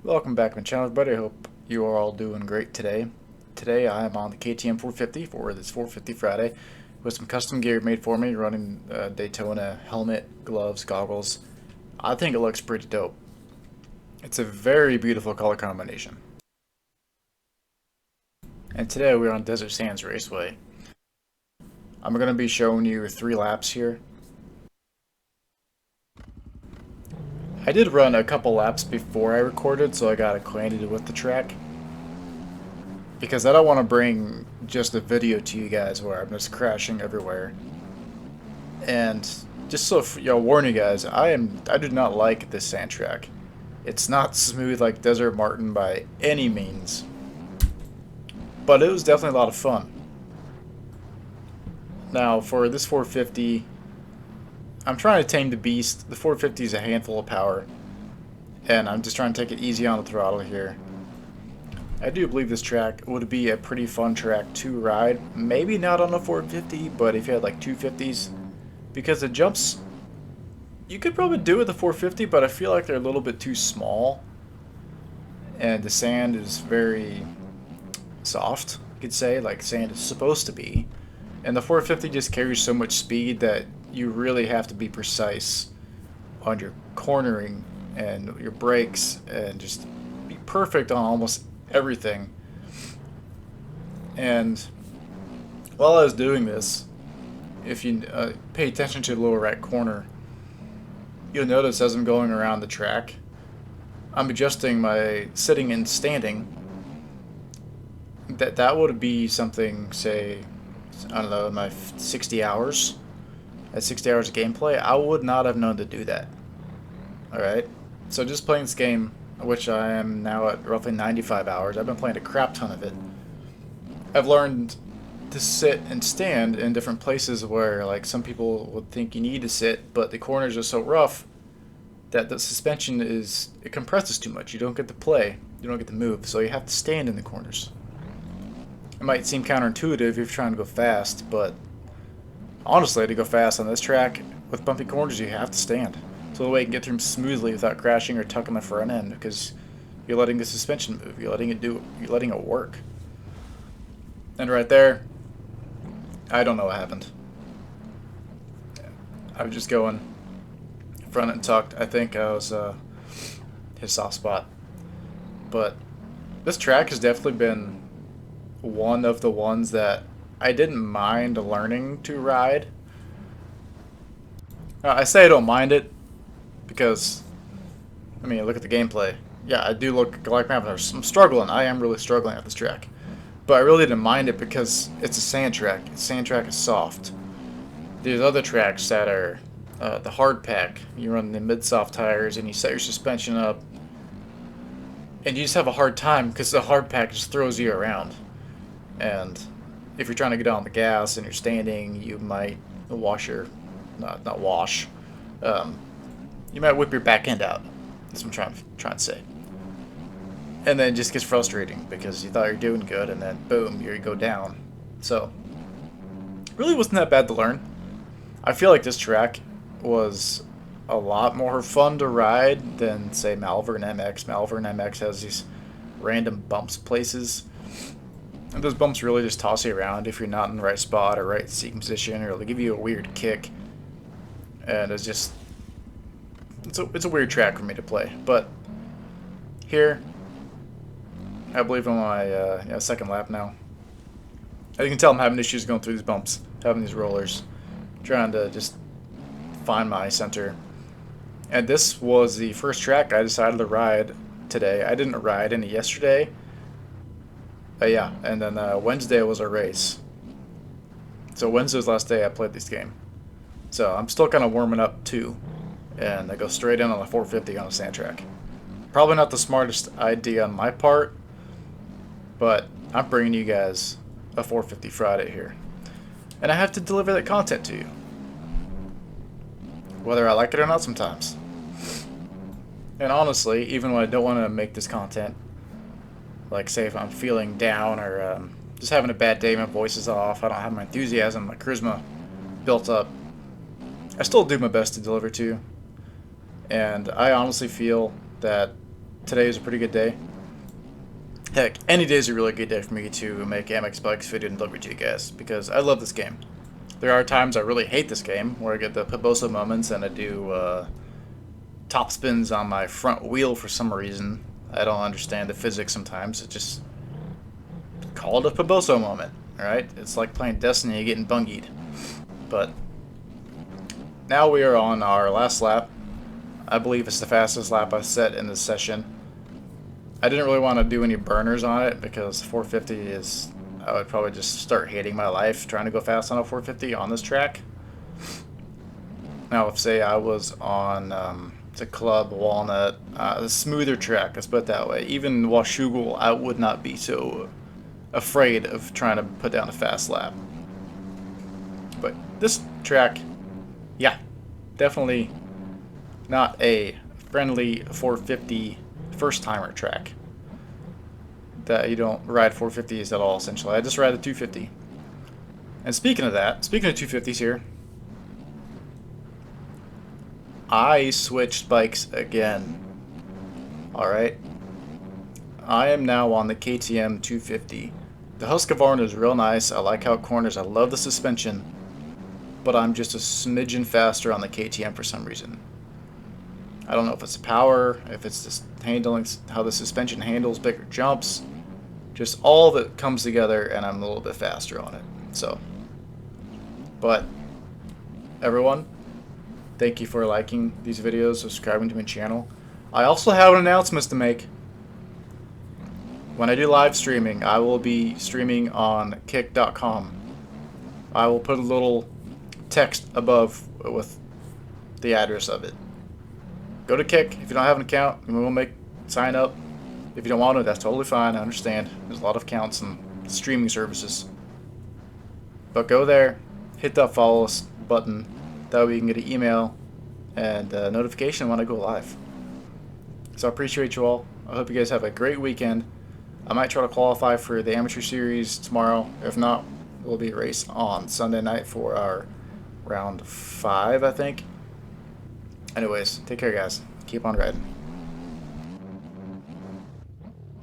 Welcome back to my channel, everybody. I hope you are all doing great today. Today I am on the KTM 450 for this 450 Friday with some custom gear made for me, running Daytona helmet, gloves, goggles. I think it looks pretty dope. It's a very beautiful color combination. And today we're on Desert Sands Raceway. I'm going to be showing you 3 laps here. I did run a couple laps before I recorded, so I got acquainted with the track. Because I don't want to bring just a video to you guys where I'm just crashing everywhere. And just so y'all warn you guys, I do not like this sand track. It's not smooth like Desert Martin by any means. But it was definitely a lot of fun. Now for this 450, I'm trying to tame the beast. The 450 is a handful of power. And I'm just trying to take it easy on the throttle here. I do believe this track would be a pretty fun track to ride. Maybe not on a 450, but if you had like 250s. Because the jumps, you could probably do it with the 450, but I feel like they're a little bit too small. And the sand is very soft, you could say, like sand is supposed to be. And the 450 just carries so much speed that you really have to be precise on your cornering and your brakes and just be perfect on almost everything. And while I was doing this, if you pay attention to the lower right corner, you'll notice as I'm going around the track, I'm adjusting my sitting and standing. That would be something, say, I don't know, in my 60 hours. At 60 hours of gameplay, I would not have known to do that. Alright? So just playing this game, which I am now at roughly 95 hours, I've been playing a crap ton of it. I've learned to sit and stand in different places where, like, some people would think you need to sit, but the corners are so rough that the suspension it compresses too much. You don't get to play. You don't get to move, so you have to stand in the corners. It might seem counterintuitive if you're trying to go fast, but honestly, to go fast on this track with bumpy corners, you have to stand. So the way you can get through them smoothly without crashing or tucking the front end, because you're letting the suspension move. You're letting it work. And right there, I don't know what happened. I was just going front and tucked. I think I was his soft spot. But this track has definitely been one of the ones that I didn't mind learning to ride. I say I don't mind it because, I mean, look at the gameplay. Yeah, I do look like I'm struggling. I am really struggling at this track. But I really didn't mind it because it's a sand track. The sand track is soft. There's other tracks that are the hard pack. You run the mid-soft tires and you set your suspension up. And you just have a hard time because the hard pack just throws you around. And if you're trying to get on the gas and you're standing, you might wash your, not wash, you might whip your back end out. That's what I'm trying to say. And then it just gets frustrating because you thought you were doing good and then boom, you go down. So, really wasn't that bad to learn. I feel like this track was a lot more fun to ride than, say, Malvern MX. Malvern MX has these random bumps places. And those bumps really just toss you around if you're not in the right spot or right seat position, or they'll give you a weird kick. And it's just, it's a weird track for me to play. But here, I believe I'm on my second lap now. As you can tell, I'm having issues going through these bumps, having these rollers, trying to just find my center. And this was the first track I decided to ride today. I didn't ride any yesterday. Yeah, and then Wednesday was a race. So Wednesday was the last day I played this game. So I'm still kind of warming up too. And I go straight in on a 450 on a sand track. Probably not the smartest idea on my part, but I'm bringing you guys a 450 Friday here. And I have to deliver that content to you. Whether I like it or not sometimes. And honestly, even when I don't want to make this content, like, say, if I'm feeling down or just having a bad day, my voice is off, I don't have my enthusiasm, my charisma built up, I still do my best to deliver to you. And I honestly feel that today is a pretty good day. Heck, any day is a really good day for me to make mxbikes video and deliver to you guys, because I love this game. There are times I really hate this game, where I get the Pabosa moments and I do top spins on my front wheel for some reason. I don't understand the physics sometimes. It just call it a Pabosa moment, alright? It's like playing Destiny and getting bungeed. But now we are on our last lap. I believe it's the fastest lap I've set in this session. I didn't really want to do any burners on it because 450 is... I would probably just start hating my life trying to go fast on a 450 on this track. Now, if say I was on the Club, Walnut, a smoother track, let's put it that way. Even Washougal, I would not be so afraid of trying to put down a fast lap. But this track, yeah, definitely not a friendly 450 first-timer track. That you don't ride 450s at all, essentially. I just ride the 250. And speaking of that, speaking of 250s here, I switched bikes again. Alright. I am now on the KTM 250. The Husqvarna is real nice. I like how it corners. I love the suspension. But I'm just a smidgen faster on the KTM for some reason. I don't know if it's the power, if it's just handling, how the suspension handles bigger jumps. Just all of it comes together and I'm a little bit faster on it. So, but everyone, thank you for liking these videos, subscribing to my channel. I also have an announcement to make. When I do live streaming, I will be streaming on kick.com. I will put a little text above with the address of it. Go to Kick. If you don't have an account, we'll sign up. If you don't want to, that's totally fine. I understand. There's a lot of accounts and streaming services. But go there, hit that follow us button. That way you can get an email and a notification when I go live. So I appreciate you all. I hope you guys have a great weekend. I might try to qualify for the amateur series tomorrow. If not, we'll be a race on Sunday night for our round 5, I think. Anyways, take care, guys. Keep on riding.